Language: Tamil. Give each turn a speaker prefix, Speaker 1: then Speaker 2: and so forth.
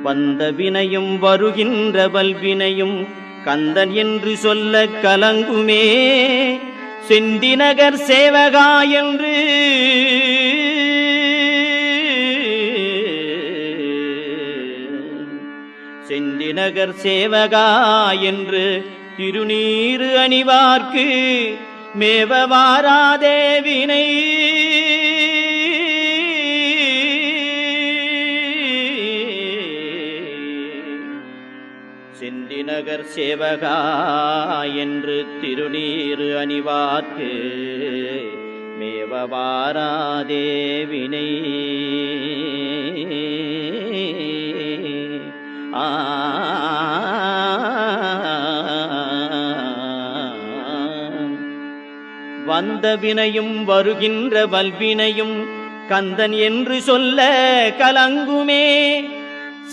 Speaker 1: வந்த வினையும் வருகின்ற வல்வினையும் கந்தன் என்று சொல்ல கலங்குமே. செந்திநகர் சேவகா என்று செந்திநகர் சேவகா என்று திருநீறு அணிவார்க்கு மேவ வாராதே வினை. செந்திநகர் சேவகா என்று திருநீறு அணிவார்க்கு மேவ வாராதே வினை. வந்த வினையும் வருகின்ற வல்வினையும் கந்தன் என்று சொல்ல கலங்குமே.